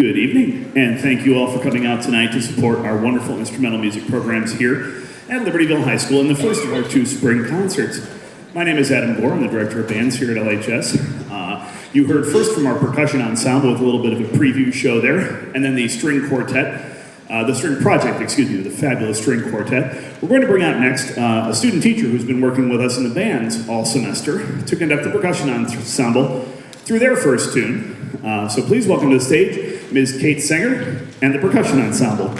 Good evening, and thank you all for coming out tonight to support our wonderful instrumental music programs here at Libertyville High School in the first of our two spring concerts. My name is Adam Gore. I'm the director of bands here at LHS. You heard first from our percussion ensemble with a little bit of a preview show there, and then the string quartet, the string project, the fabulous string quartet. We're going to bring out next a student teacher who's been working with us in the bands all semester to conduct the percussion ensemble through their first tune. So please welcome to the stage Ms. Kate Sanger and the percussion ensemble.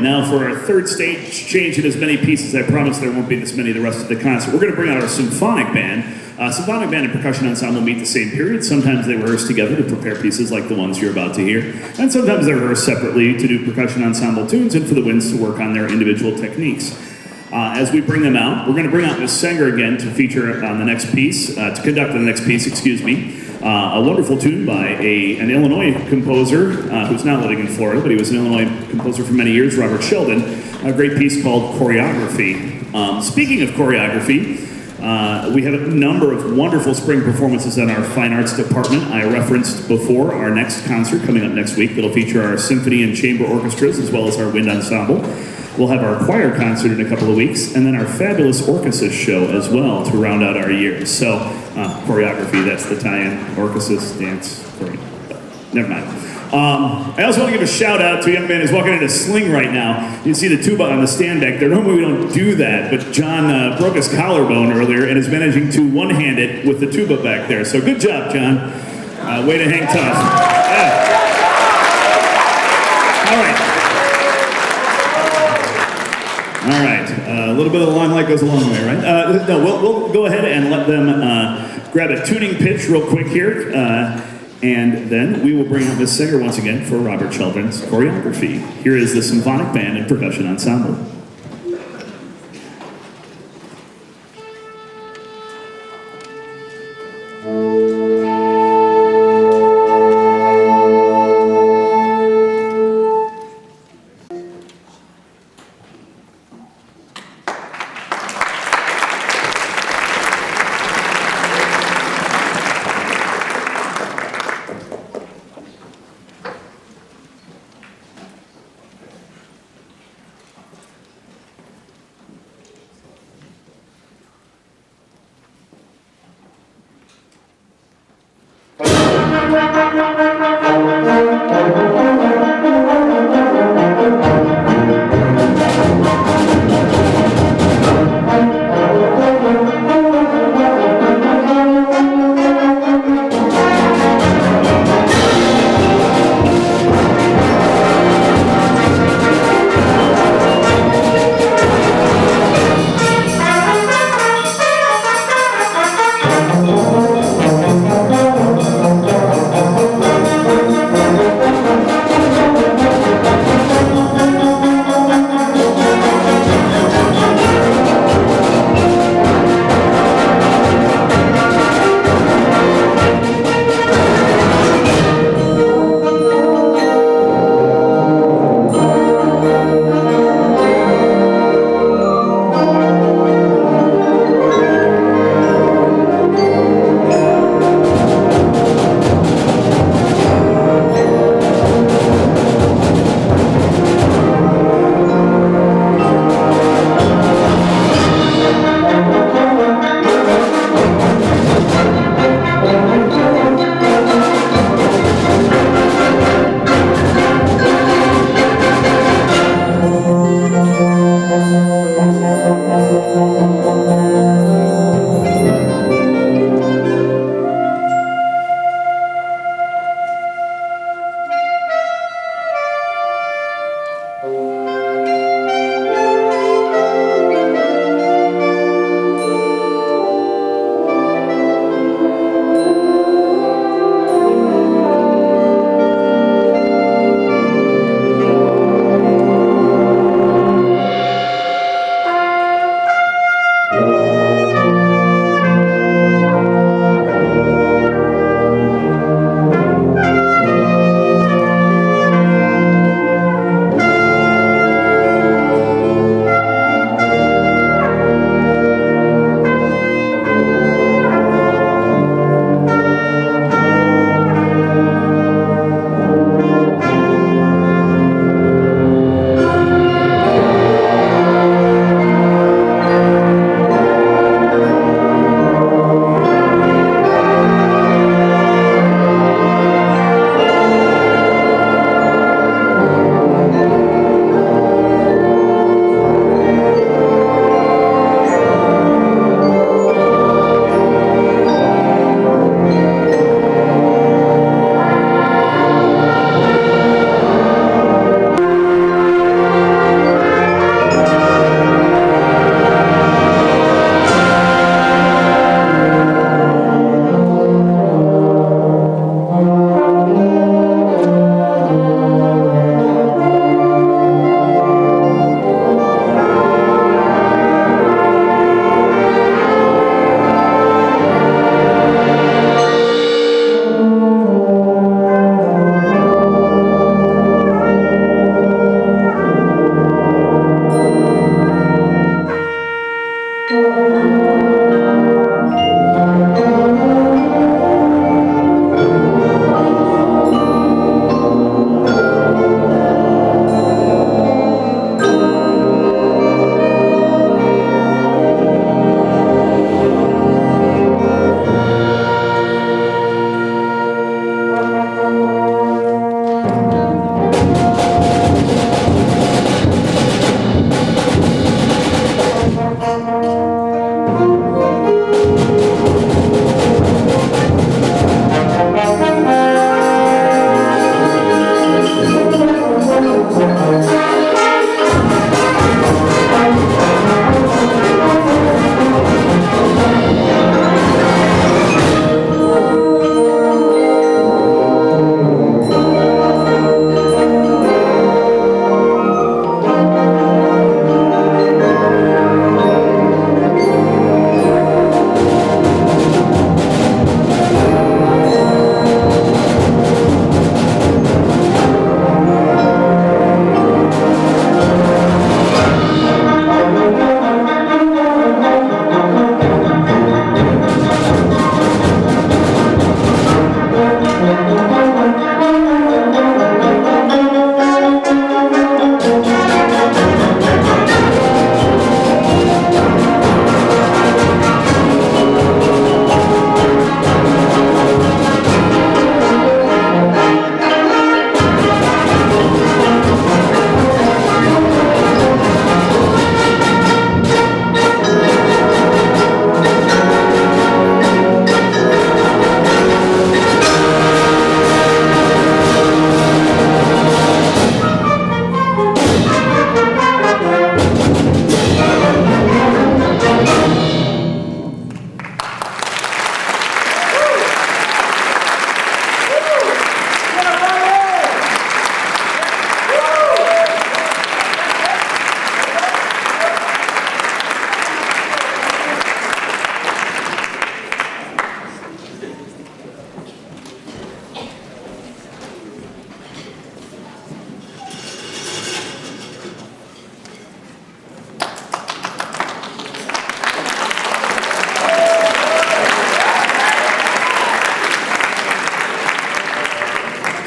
Now for our third stage change in as many pieces, I promise there won't be this many the rest of the concert. We're going to bring out our symphonic band. Symphonic band and percussion ensemble meet the same period. Sometimes they rehearse together to prepare pieces like the ones you're about to hear. And sometimes they rehearse separately to do percussion ensemble tunes and for the winds to work on their individual techniques. As we bring them out, we're going to bring out Ms. Sanger again to feature on the next piece, to conduct the next piece, a wonderful tune by an Illinois composer who's now living in Florida, but he was an Illinois composer for many years, Robert Sheldon, a great piece called Choreography. Speaking of choreography, we have a number of wonderful spring performances in our fine arts department. I referenced before our next concert coming up next week that'll feature our symphony and chamber orchestras as well as our wind ensemble. We'll have our choir concert in a couple of weeks, and then our fabulous Orchestra show as well to round out our year. So, choreography, that's the tie-in. Orchestra, dance, never mind. I also want to give a shout out to a young man who's walking in a sling right now. You can see the tuba on the stand back there. Normally we don't do that, but John broke his collarbone earlier and is managing to one-hand it with the tuba back there. So good job, John. Way to hang tough. Yeah. All right, a little bit of the limelight goes a long way, right? No, we'll go ahead and let them grab a tuning pitch real quick here. And then we will bring out Miss Singer once again for Robert Sheldon's choreography. Here is the Symphonic Band and Percussion Ensemble.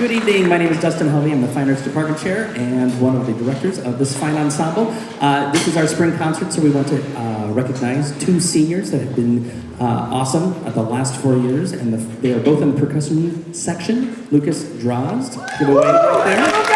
Good evening. My name is Dustin Hovey. I'm the Fine Arts Department Chair and one of the directors of this fine ensemble. This is our spring concert, so we want to recognize two seniors that have been awesome at the last 4 years, and they are both in the percussion section. Lucas Drozd, give a wave right there.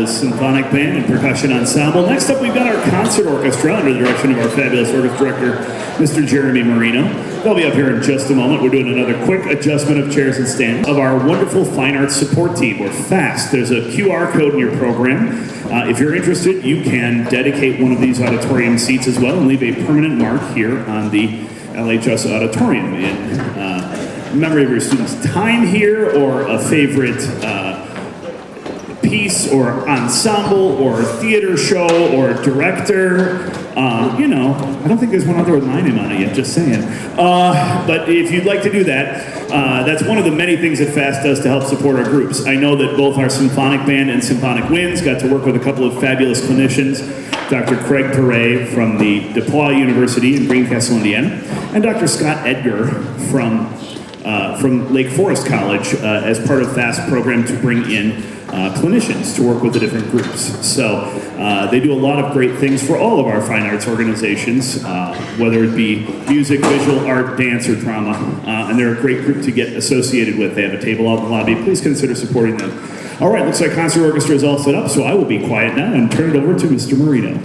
was Symphonic Band and Percussion Ensemble. Next up, we've got our concert orchestra under the direction of our fabulous orchestra director, Mr. Jeremy Marino. They'll be up here in just a moment. We're doing another quick adjustment of chairs and stands of our wonderful fine arts support team. We're fast. There's a QR code in your program. If you're interested, you can dedicate one of these auditorium seats as well and leave a permanent mark here on the LHS auditorium in memory of your students' time here, or a favorite piece or ensemble or theater show or director. I don't think there's one other with my name on it yet, just saying. But if you'd like to do that, that's one of the many things that FAST does to help support our groups. I know that both our Symphonic Band and Symphonic Winds got to work with a couple of fabulous clinicians, Dr. Craig Perret from the DePauw University in Greencastle, Indiana, and Dr. Scott Edgar from Lake Forest College as part of FAST program to bring in clinicians to work with the different groups. So they do a lot of great things for all of our fine arts organizations, whether it be music, visual art, dance, or drama. And they're a great group to get associated with. They have a table out in the lobby. Please consider supporting them. All right, looks like concert orchestra is all set up, so I will be quiet now and turn it over to Mr. Marino.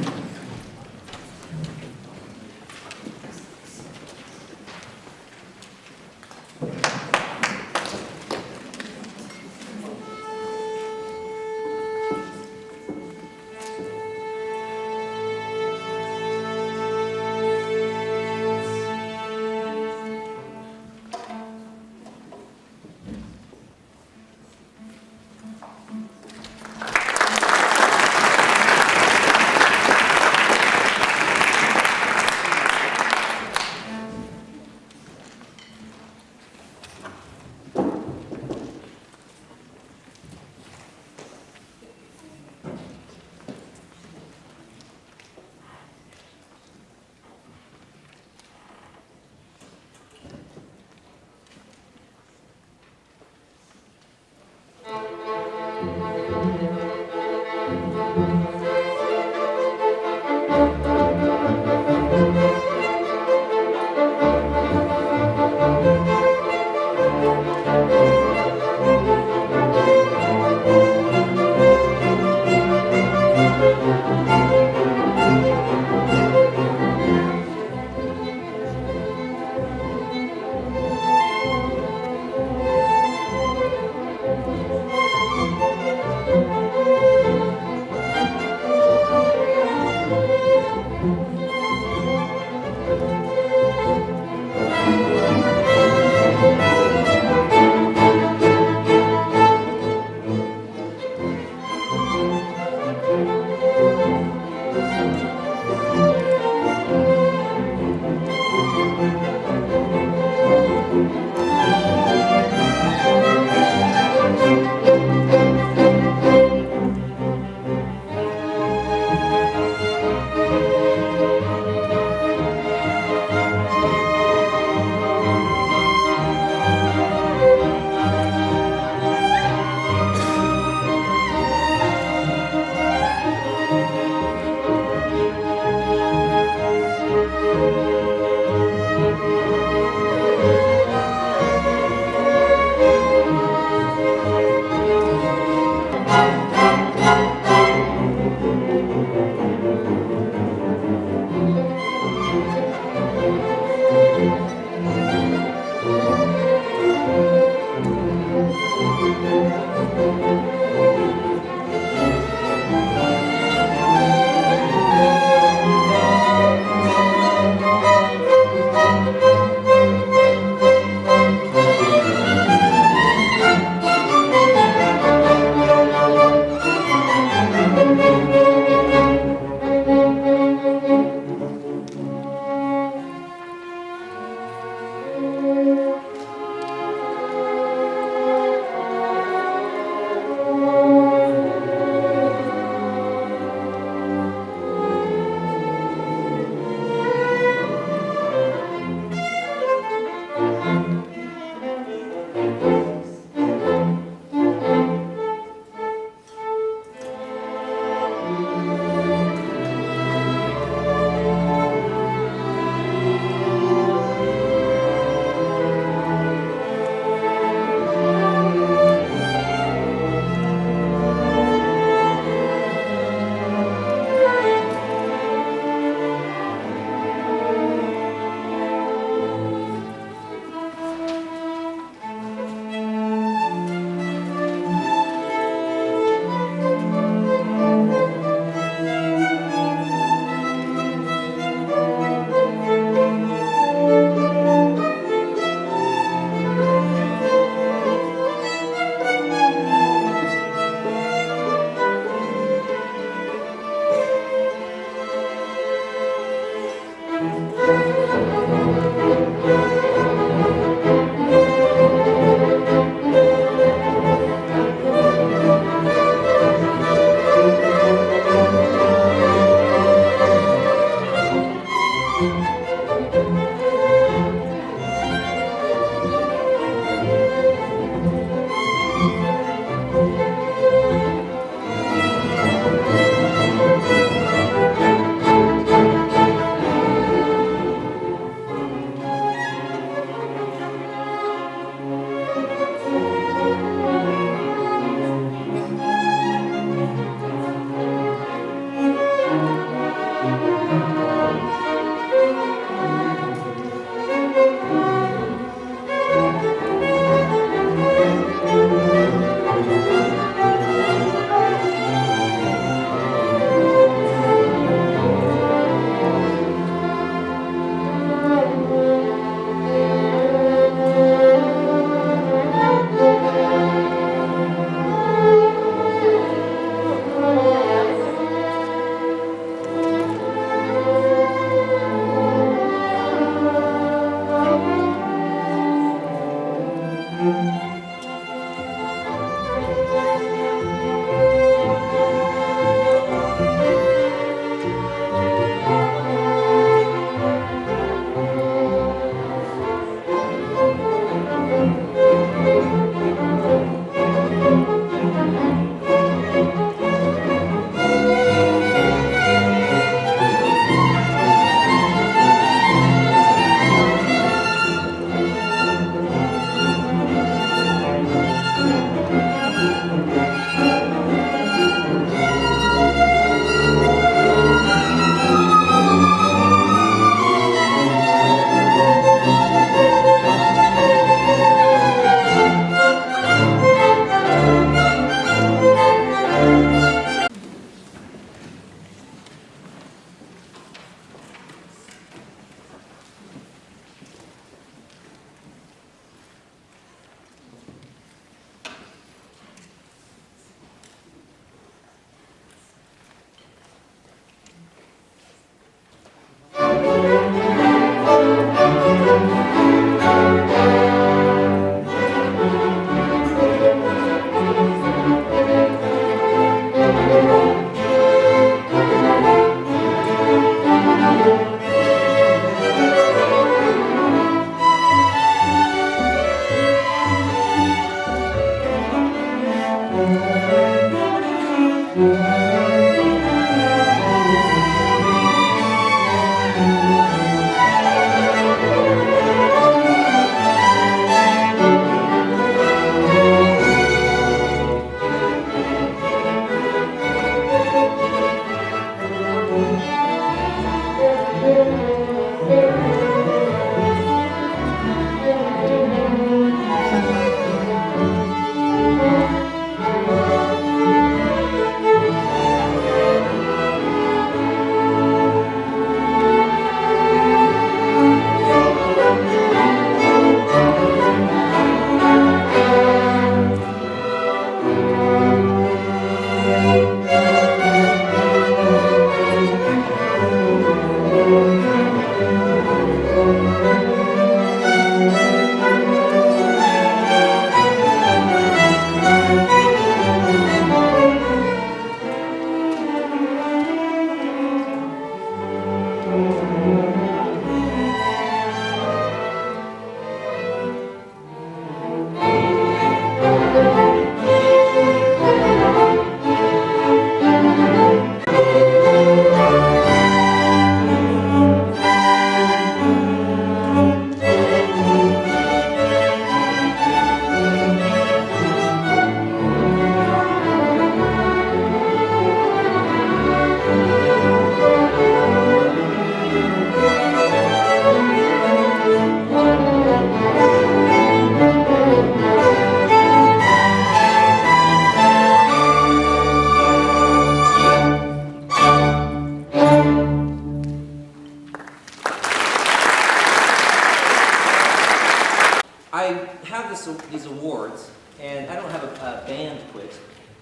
these awards, and I don't have a band quiz,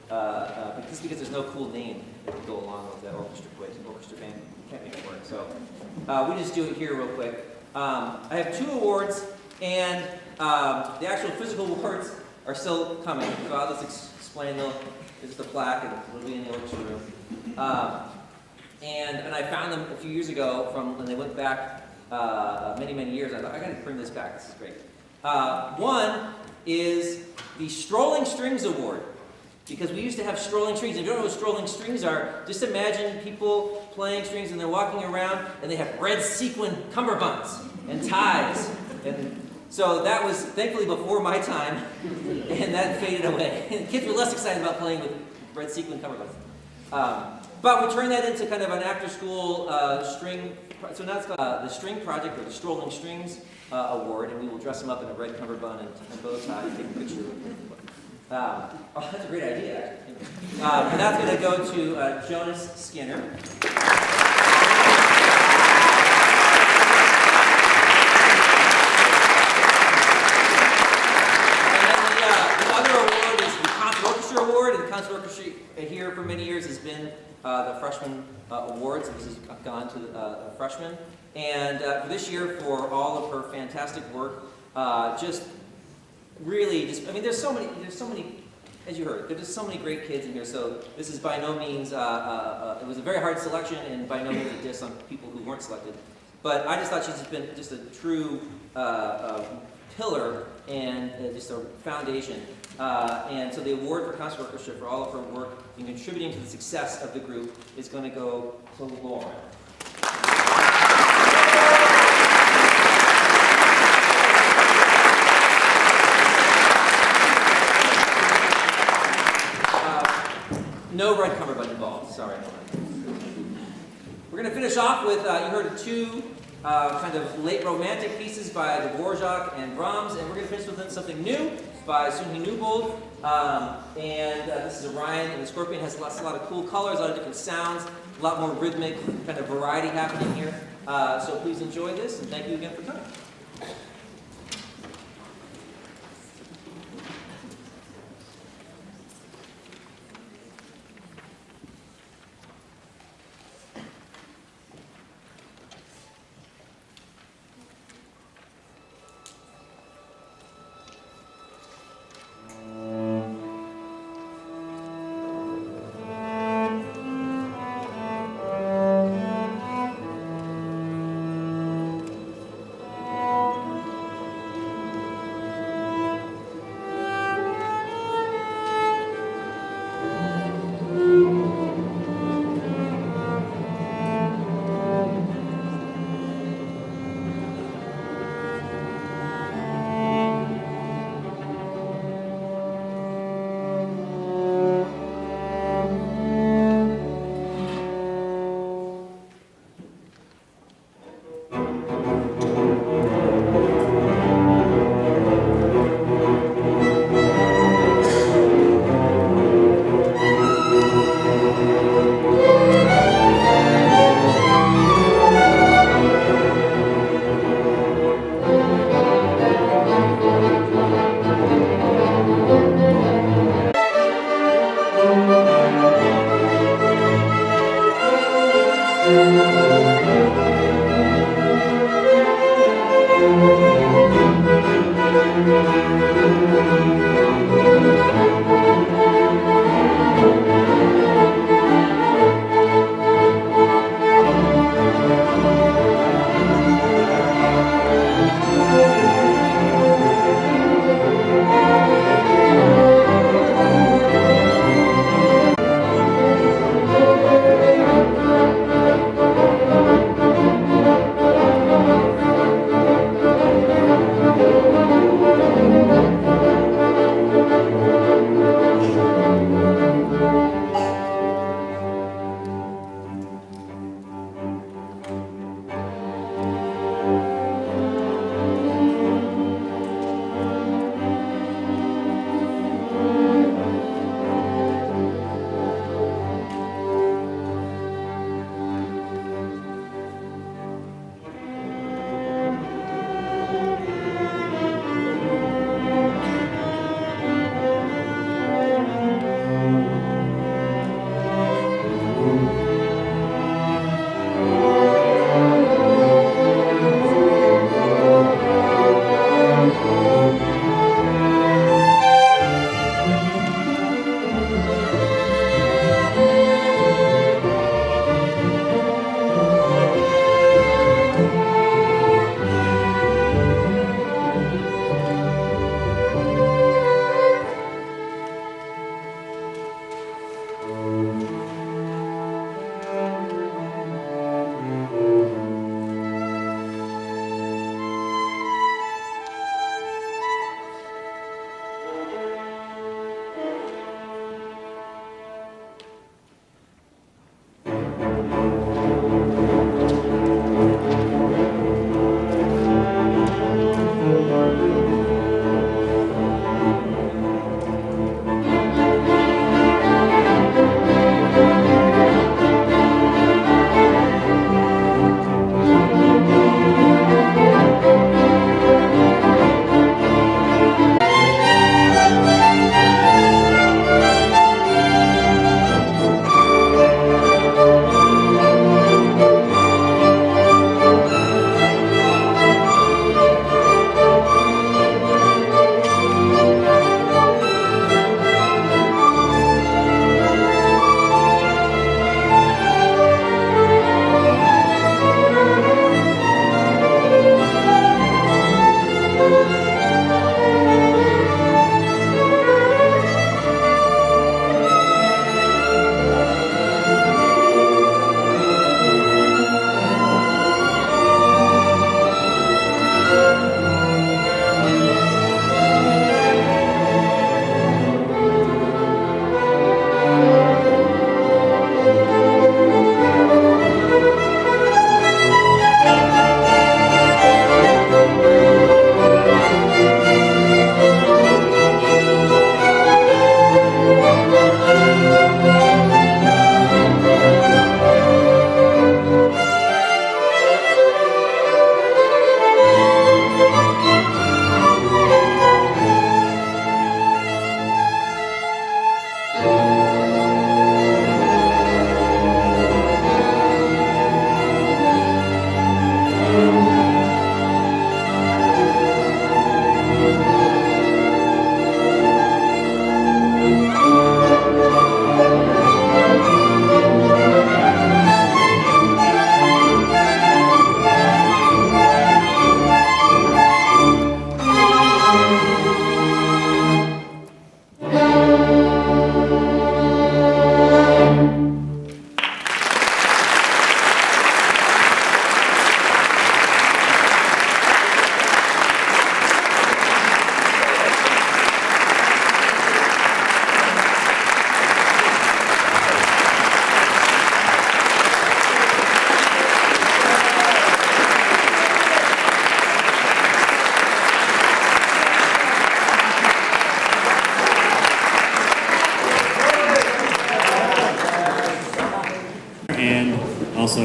but just because there's no cool name that would go along with that orchestra quiz. Orchestra band can't make it work, so we just do it here real quick. I have 2 awards, and the actual physical awards are still coming. So I'll just explain them. This is the plaque, and it'll be in the orchestra room. And I found them a few years ago from when they went back many, many years. I thought, I got to bring this back. This is great. One is the Strolling Strings Award, because we used to have strolling strings. If you don't know what strolling strings are, just imagine people playing strings and they're walking around and they have red sequin cummerbunds and ties. And so that was thankfully before my time, and that faded away. And kids were less excited about playing with red sequin cummerbunds. But we turned that into kind of an after-school string. So now it's called the String Project, or the Strolling Strings Award, and we will dress them up in a red cummerbund and bow tie and take a picture with them. Oh, that's a great idea, actually. And that's going to go to Jonas Skinner. And then the other award is the Concert Orchestra Award, and the Concert Orchestra here for many years has been the Freshman Awards, and this has gone to the freshmen. And for this year, for all of her fantastic work, I mean, there's so many, as you heard, there's just so many great kids in here, so this is by no means, it was a very hard selection, and by no means a diss on people who weren't selected. But I just thought she's just been just a true pillar and just a foundation. And so the award for Concert Orchestra for all of her work in contributing to the success of the group is going to go to Lauren. No red cummerbund involved, sorry. We're going to finish off with, you heard 2 kind of late romantic pieces by Dvorak and Brahms, and we're going to finish with something new by Sunhi Newbold. This is Orion and the Scorpion. It has a lot of cool colors, a lot of different sounds, a lot more rhythmic kind of variety happening here. So please enjoy this, and thank you again for coming.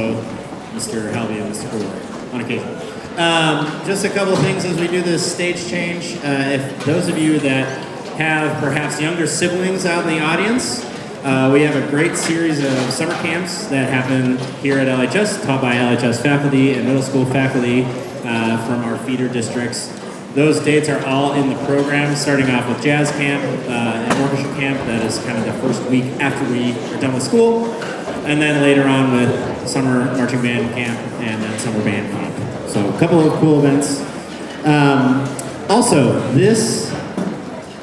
also Mr. Halby and Mr. Brewer on occasion. Just a couple of things as we do this stage change. If those of you that have perhaps younger siblings out in the audience, we have a great series of summer camps that happen here at LHS, taught by LHS faculty and middle school faculty from our feeder districts. Those dates are all in the program, starting off with jazz camp and orchestra camp. That is kind of the first week after we are done with school. And then later on with summer marching band camp and then summer band camp. So a couple of cool events. Also, this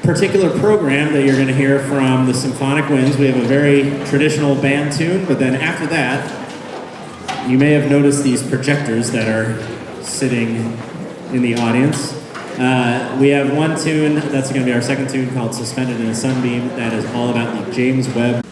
particular program that you're going to hear from the Symphonic Winds, we have a very traditional band tune, but then after that, you may have noticed these projectors that are sitting in the audience. We have one tune, that's going to be our second tune, called Suspended in a Sunbeam, that is all about the James Webb.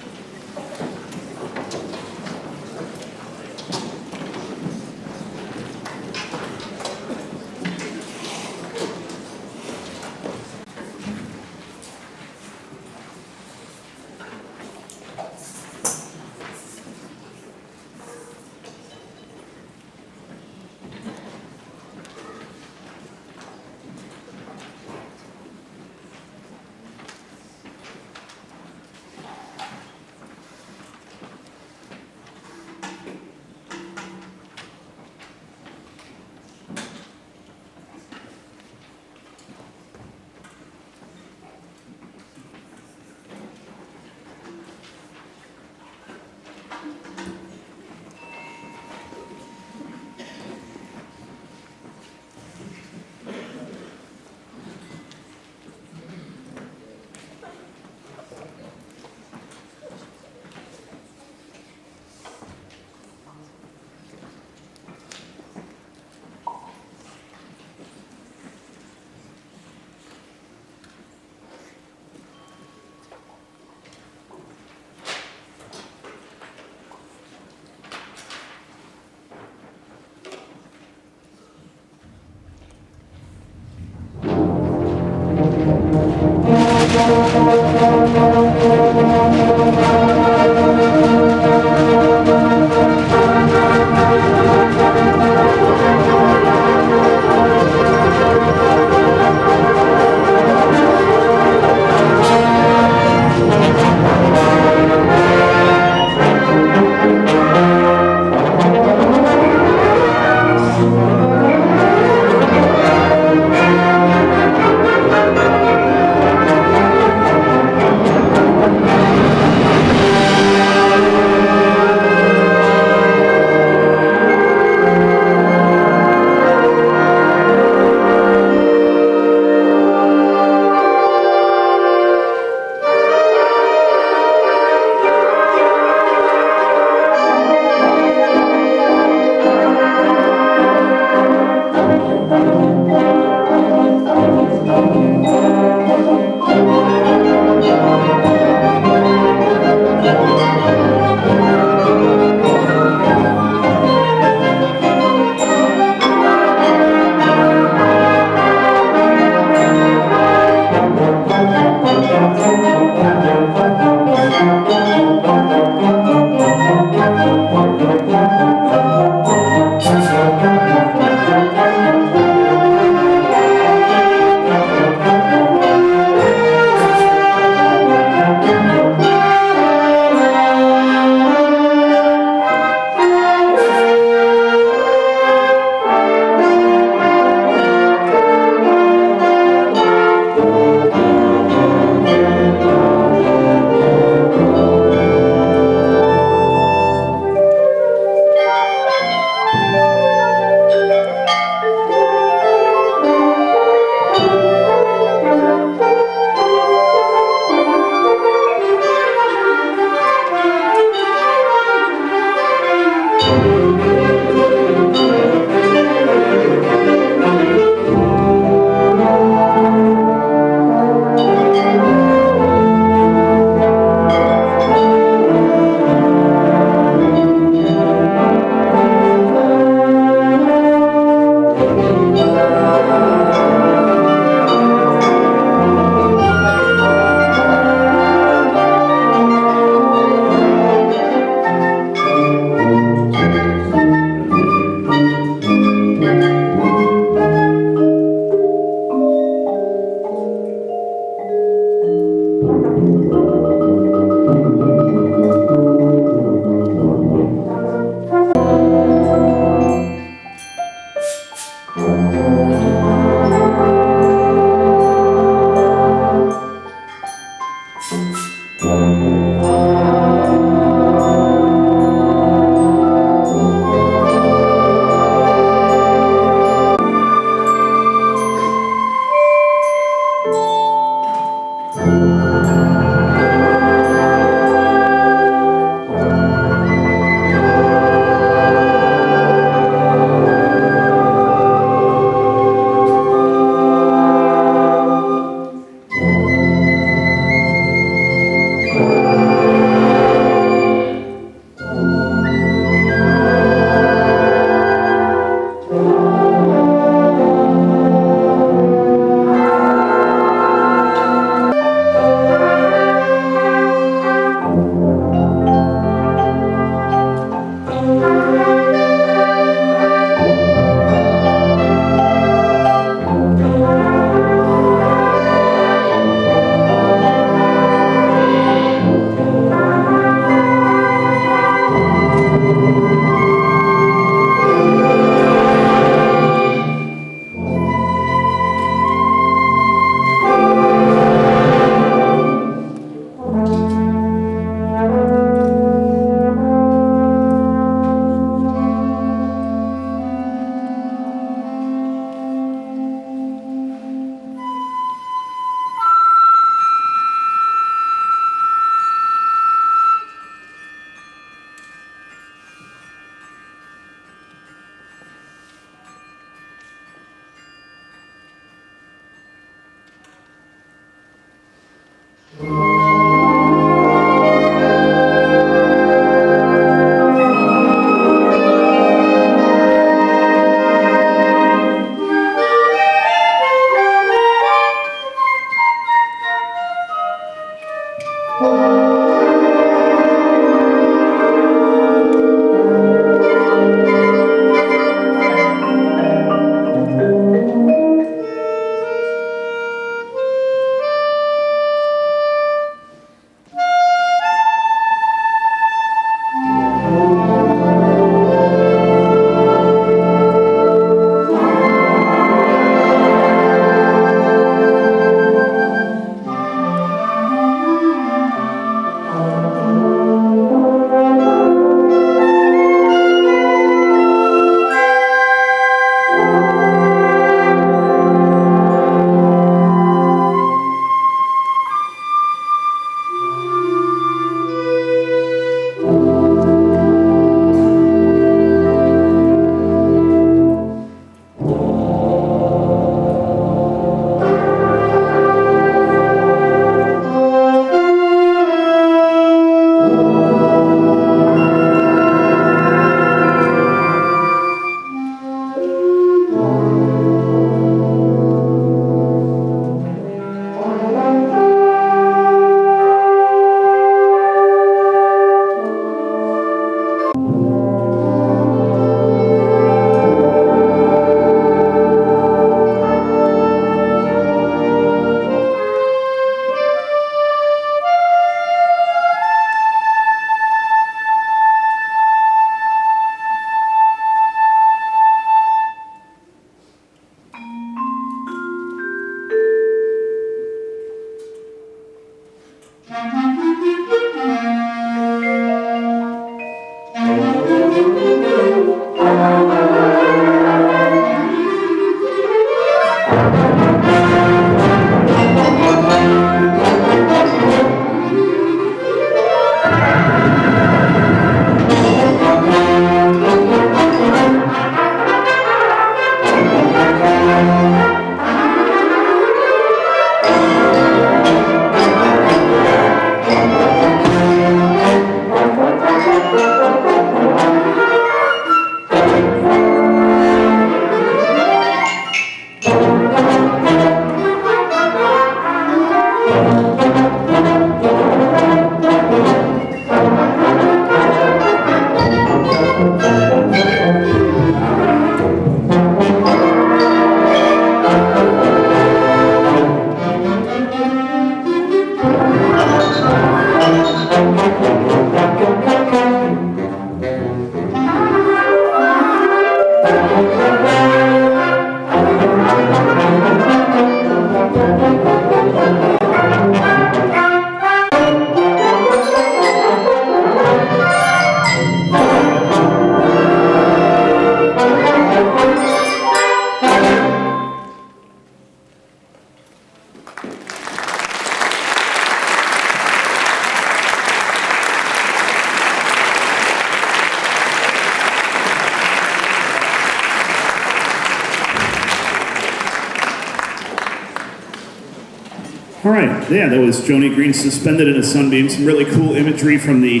All right, yeah, that was Joni Green suspended in a sunbeam. Some really cool imagery from the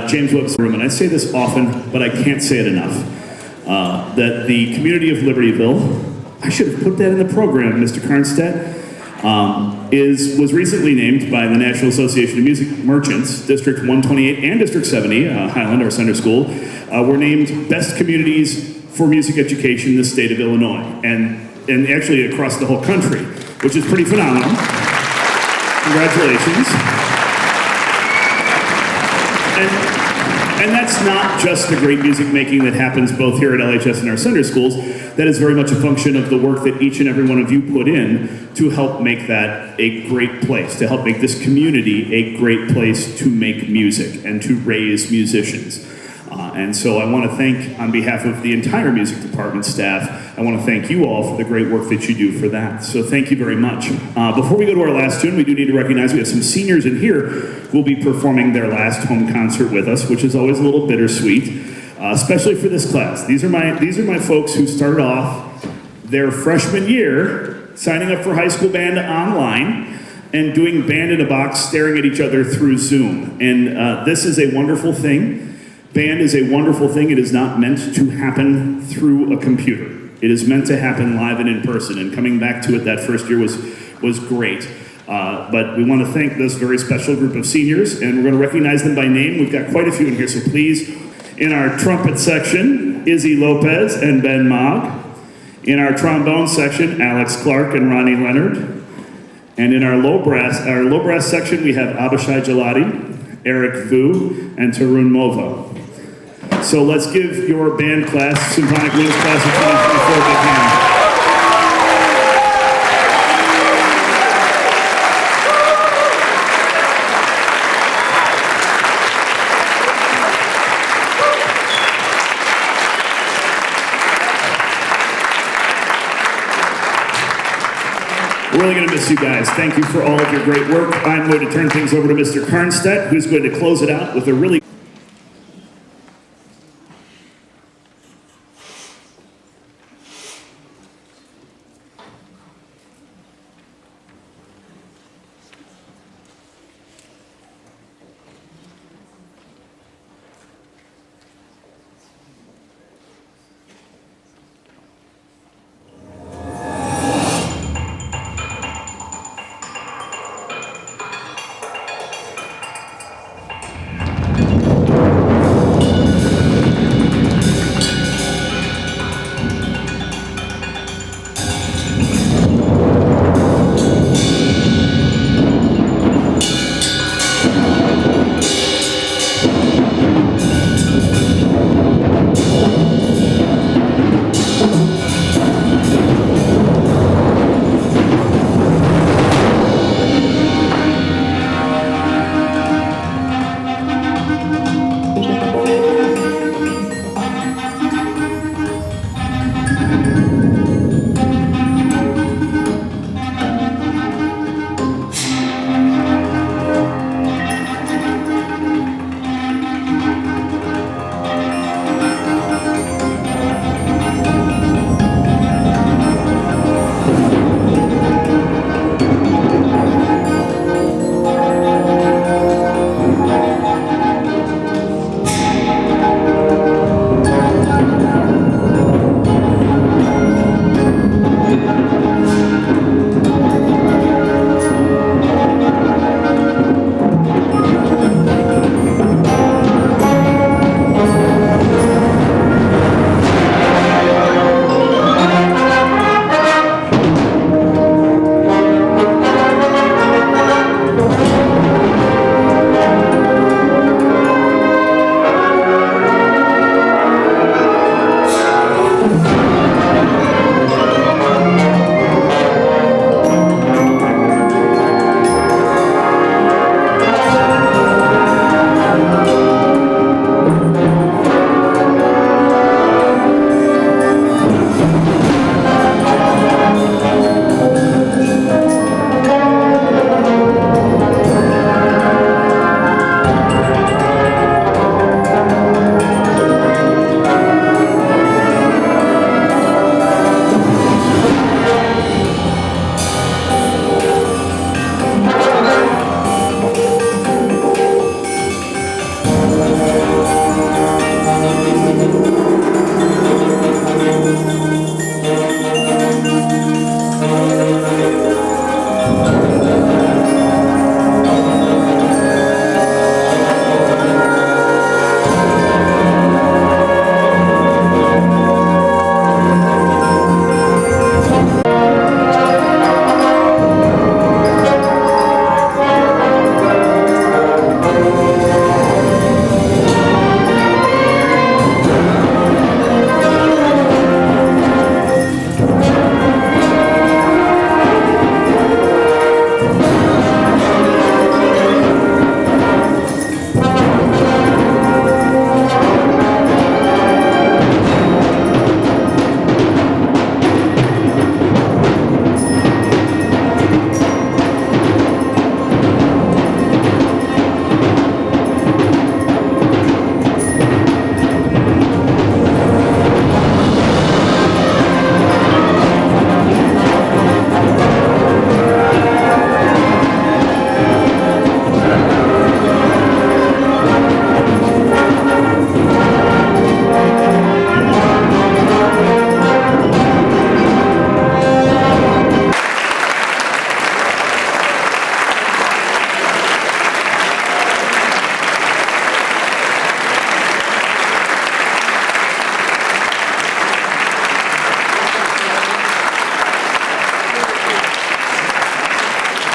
James Webb room. And I say this often, but I can't say it enough. That the community of Libertyville, I should have put that in the program, Mr. Karnstedt, was recently named by the National Association of Music Merchants, District 128 and District 70, Highland, our center school, were named best communities for music education in the state of Illinois, and actually across the whole country, which is pretty phenomenal. Congratulations. And that's not just the great music making that happens both here at LHS and our center schools. That is very much a function of the work that each and every one of you put in to help make that a great place, to help make this community a great place to make music and to raise musicians. And so I want to thank, on behalf of the entire music department staff, I want to thank you all for the great work that you do for that. So thank you very much. Before we go to our last tune, we do need to recognize we have some seniors in here who will be performing their last home concert with us, which is always a little bittersweet, especially for this class. These are my folks who started off their freshman year signing up for high school band online, and doing band in a box, staring at each other through Zoom. And this is a wonderful thing. Band is a wonderful thing. It is not meant to happen through a computer. It is meant to happen live and in person. And coming back to it that first year was great. But we want to thank this very special group of seniors, and we're going to recognize them by name. We've got quite a few in here, so please, in our trumpet section, Izzy Lopez and Ben Mogg. In our trombone section, Alex Clark and Ronnie Leonard. And in our low brass section, we have Abishai Jalati, Eric Vu, and Tarun Mova. So let's give your band class, Symphonic Blues Class of 2024, a big hand. We're really going to miss you guys. Thank you for all of your great work. I'm going to turn things over to Mr. Karnstedt, who's going to close it out with a really